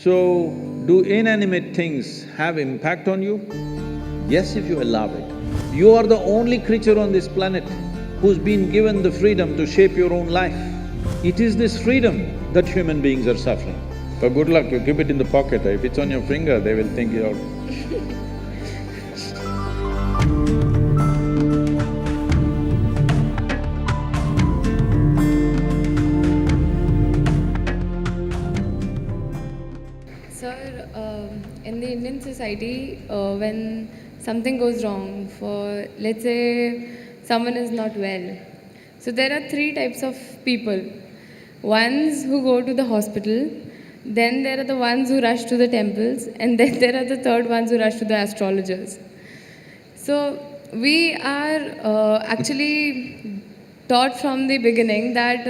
So, do inanimate things have impact on you? Yes, if you allow it. You are the only creature on this planet who's been given the freedom to shape your own life. It is this freedom that human beings are suffering. But good luck, you keep it in the pocket. If it's on your finger, they will think you're… Sir, in the Indian society, when something goes wrong, for let's say someone is not well, so there are three types of people. Ones who go to the hospital, then there are the ones who rush to the temples, and then there are the third ones who rush to the astrologers. So we are actually taught from the beginning that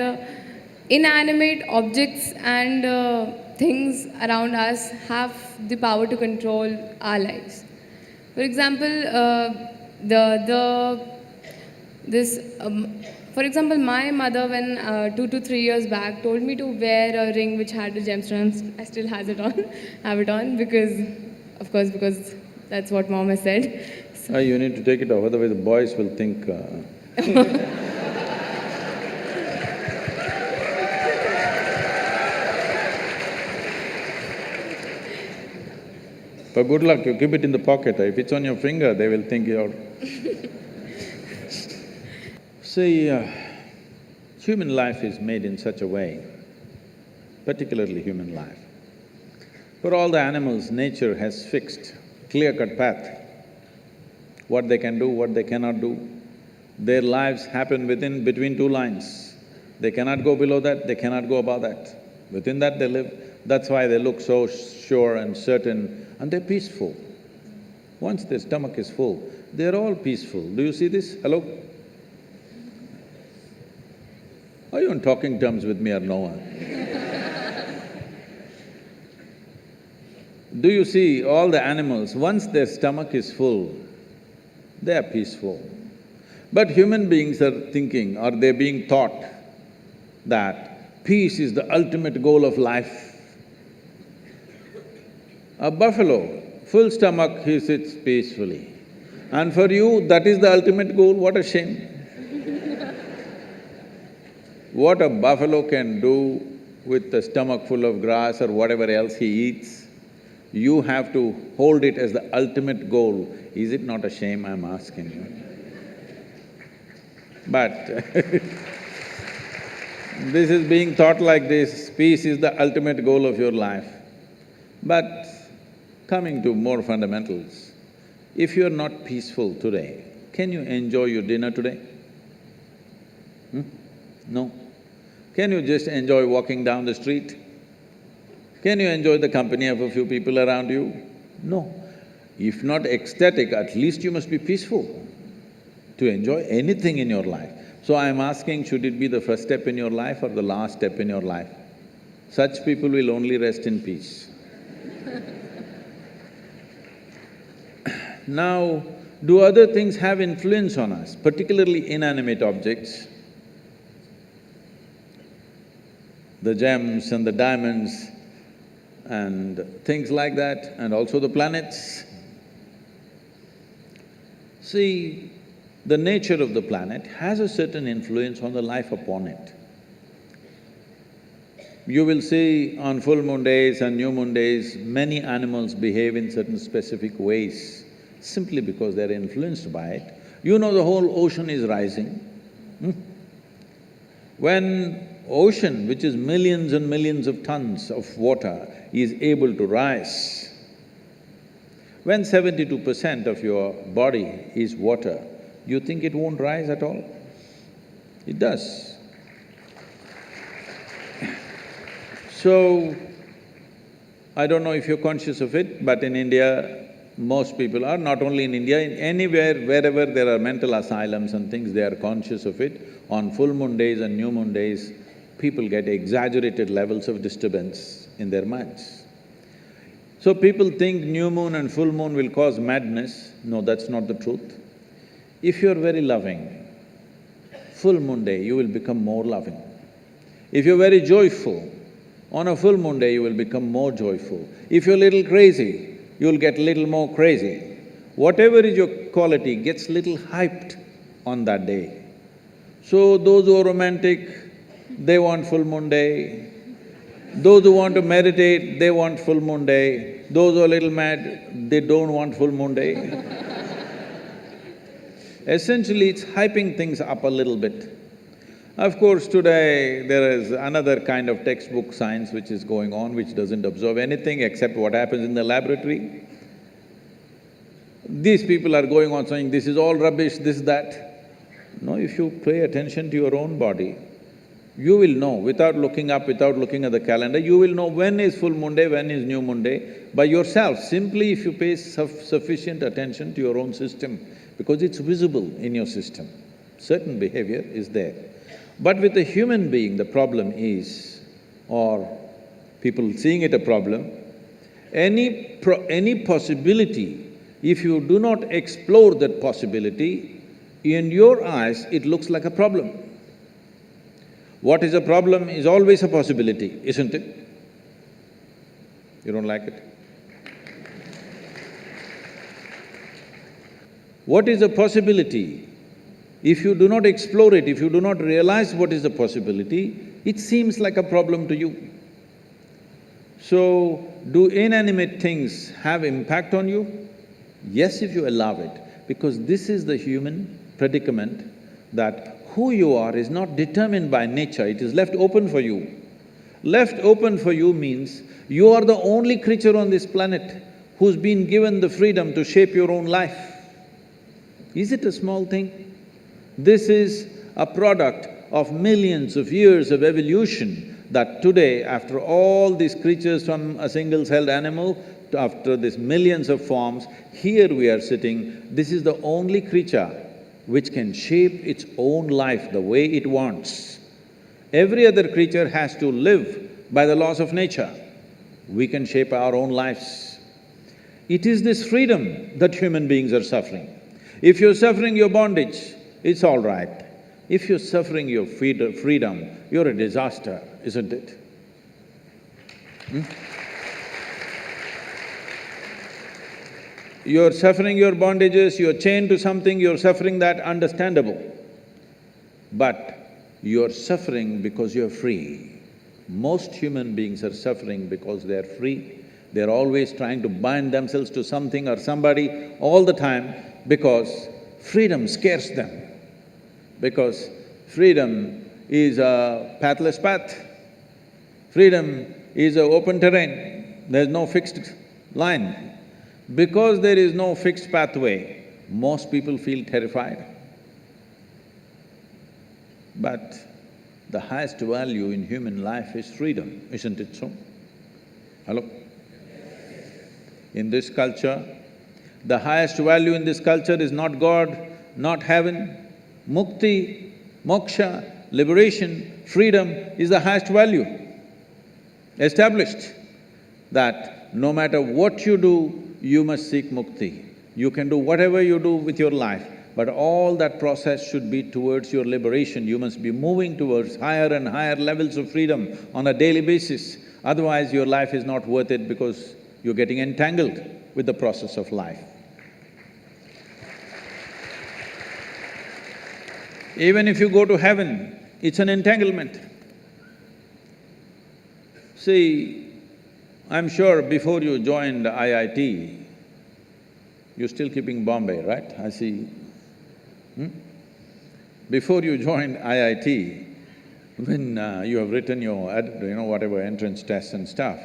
inanimate objects and things around us have the power to control our lives. For example, the this for example, my mother, when 2 to 3 years back, told me to wear a ring which had a gemstone. I still has it on, have it on because, of course, because that's what mom has said. So, You need to take it off, otherwise the boys will think But good luck, you keep it in the pocket. If it's on your finger, they will think you're… See, human life is made in such a way, particularly human life. For all the animals, nature has fixed clear-cut path, what they can do, what they cannot do. Their lives happen between two lines. They cannot go below that, they cannot go above that. Within that they live. That's why they look so sure and certain, and they're peaceful. Once their stomach is full, they're all peaceful. Do you see this? Hello? Are you on talking terms with me or no? Do you see all the animals, once their stomach is full, they are peaceful. But human beings are thinking, or they're being taught that peace is the ultimate goal of life. A buffalo, full stomach, he sits peacefully. And for you, that is the ultimate goal, what a shame. What a buffalo can do with a stomach full of grass or whatever else he eats, you have to hold it as the ultimate goal. Is it not a shame, I'm asking you? But this is being taught like this, peace is the ultimate goal of your life. But coming to more fundamentals, if you're not peaceful today, can you enjoy your dinner today? No. Can you just enjoy walking down the street? Can you enjoy the company of a few people around you? No. If not ecstatic, at least you must be peaceful to enjoy anything in your life. So I'm asking, should it be the first step in your life or the last step in your life? Such people will only rest in peace. Now, do other things have influence on us, particularly inanimate objects? The gems and the diamonds and things like that, and also the planets. See, the nature of the planet has a certain influence on the life upon it. You will see on full moon days and new moon days, many animals behave in certain specific ways, simply because they're influenced by it. You know the whole ocean is rising. When ocean, which is millions and millions of tons of water, is able to rise, when 72% of your body is water, you think it won't rise at all? It does. So, I don't know if you're conscious of it, but in India, most people are, not only in India, in anywhere, wherever there are mental asylums and things, they are conscious of it. On full moon days and new moon days, people get exaggerated levels of disturbance in their minds. So people think new moon and full moon will cause madness. No, that's not the truth. If you're very loving, full moon day you will become more loving. If you're very joyful, On a full moon day, you will become more joyful. If you're a little crazy, you'll get little more crazy. Whatever is your quality gets little hyped on that day. So those who are romantic, they want full moon day. Those who want to meditate, they want full moon day. Those who are a little mad, they don't want full moon day. Essentially, it's hyping things up a little bit. Of course, today there is another kind of textbook science which is going on, which doesn't observe anything except what happens in the laboratory. These people are going on saying, this is all rubbish, this, that. No, if you pay attention to your own body, you will know, without looking up, without looking at the calendar, you will know when is full moon day, when is new moon day, by yourself, simply if you pay sufficient attention to your own system, because it's visible in your system. Certain behavior is there. But with a human being, the problem is, or people seeing it a problem, any possibility, if you do not explore that possibility, in your eyes, it looks like a problem. What is a problem is always a possibility, isn't it? You don't like it? What is a possibility? If you do not explore it, if you do not realize what is the possibility, it seems like a problem to you. So, do inanimate things have impact on you? Yes, if you allow it, because this is the human predicament that who you are is not determined by nature, it is left open for you. Left open for you means you are the only creature on this planet who's been given the freedom to shape your own life. Is it a small thing? This is a product of millions of years of evolution that today, after all these creatures from a single-celled animal, after these millions of forms, here we are sitting, this is the only creature which can shape its own life the way it wants. Every other creature has to live by the laws of nature. We can shape our own lives. It is this freedom that human beings are suffering. If you're suffering your bondage, it's all right. If you're suffering your freedom, you're a disaster, isn't it? You're suffering your bondages, you're chained to something, you're suffering that, understandable. But you're suffering because you're free. Most human beings are suffering because they're free. They're always trying to bind themselves to something or somebody all the time because freedom scares them. Because freedom is a pathless path. Freedom is an open terrain, there's no fixed line. Because there is no fixed pathway, most people feel terrified. But the highest value in human life is freedom, isn't it so? Hello? In this culture, the highest value in this culture is not God, not heaven. Mukti, moksha, liberation, freedom is the highest value. Established that no matter what you do, you must seek mukti. You can do whatever you do with your life, but all that process should be towards your liberation. You must be moving towards higher and higher levels of freedom on a daily basis. Otherwise, your life is not worth it because you're getting entangled with the process of life. Even if you go to heaven, it's an entanglement. See, I'm sure before you joined IIT, you're still keeping Bombay, right? I see. Before you joined IIT, when you have written your whatever entrance tests and stuff,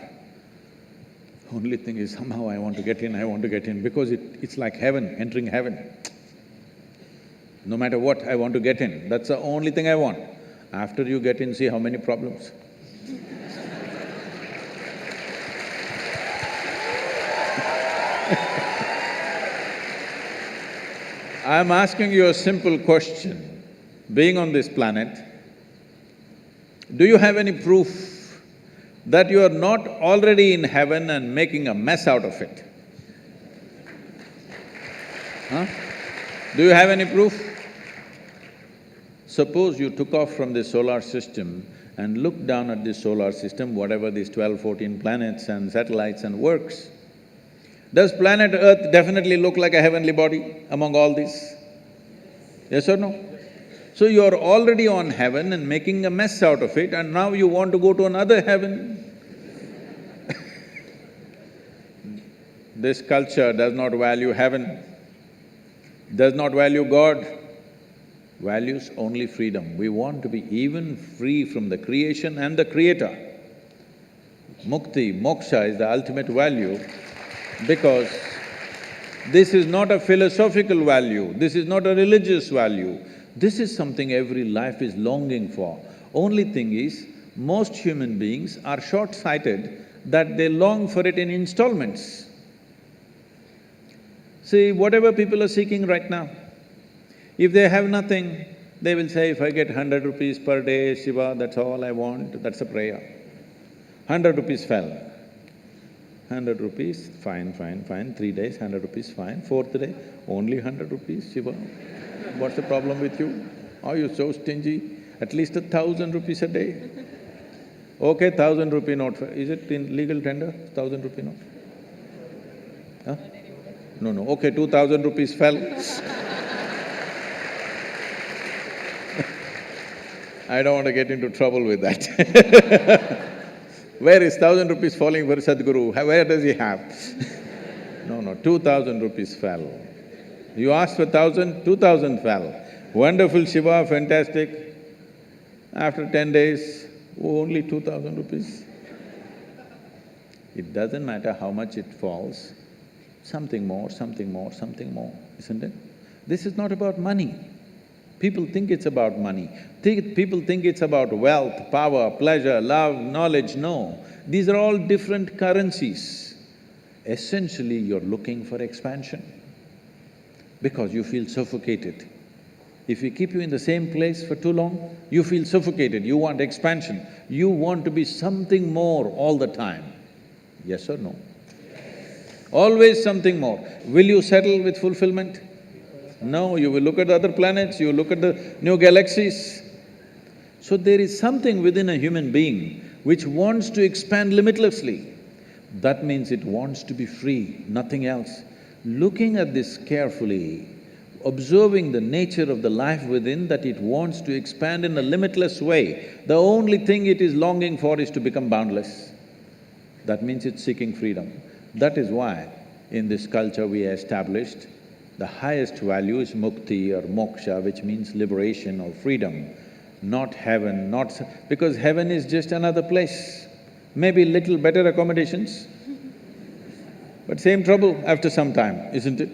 only thing is somehow I want to get in, because it's like heaven, entering heaven. No matter what, I want to get in, that's the only thing I want. After you get in, see how many problems. I'm asking you a simple question. Being on this planet, do you have any proof that you are not already in heaven and making a mess out of it? Huh? Do you have any proof? Suppose you took off from this solar system and looked down at this solar system, whatever these 12, 14 planets and satellites and works, does planet Earth definitely look like a heavenly body among all these? Yes or no? So you're already on heaven and making a mess out of it, and now you want to go to another heaven. This culture does not value heaven, does not value God, values only freedom. We want to be even free from the creation and the creator. Mukti, moksha is the ultimate value because this is not a philosophical value, this is not a religious value, this is something every life is longing for. Only thing is, most human beings are short-sighted that they long for it in installments. See, whatever people are seeking right now, if they have nothing, they will say, if I get 100 rupees per day, Shiva, that's all I want, that's a prayer. 100 rupees fell. 100 rupees, fine, 3 days, 100 rupees, fine. 4th day, only 100 rupees, Shiva. What's the problem with you? Are you so stingy? At least 1,000 rupees a day. Okay, 1,000 rupee note, is it in legal tender, 1,000 rupee note? Huh? No, okay, 2,000 rupees fell. I don't want to get into trouble with that. Where is 1,000 rupees falling for Sadhguru? Where does he have? No, 2,000 rupees fell. You asked for 1,000, 2,000 fell. Wonderful Shiva, fantastic. After 10 days, only 2,000 rupees. It doesn't matter how much it falls, something more, isn't it? This is not about money. People think it's about money. People think it's about wealth, power, pleasure, love, knowledge. No, these are all different currencies. Essentially, you're looking for expansion because you feel suffocated. If we keep you in the same place for too long, you feel suffocated, you want expansion. You want to be something more all the time. Yes or no? Always something more. Will you settle with fulfillment? No, you will look at the other planets, you will look at the new galaxies. So there is something within a human being which wants to expand limitlessly. That means it wants to be free, nothing else. Looking at this carefully, observing the nature of the life within, that it wants to expand in a limitless way, the only thing it is longing for is to become boundless. That means it's seeking freedom. That is why in this culture we established the highest value is mukti or moksha, which means liberation or freedom, not heaven, because heaven is just another place. Maybe little better accommodations, but same trouble after some time, isn't it?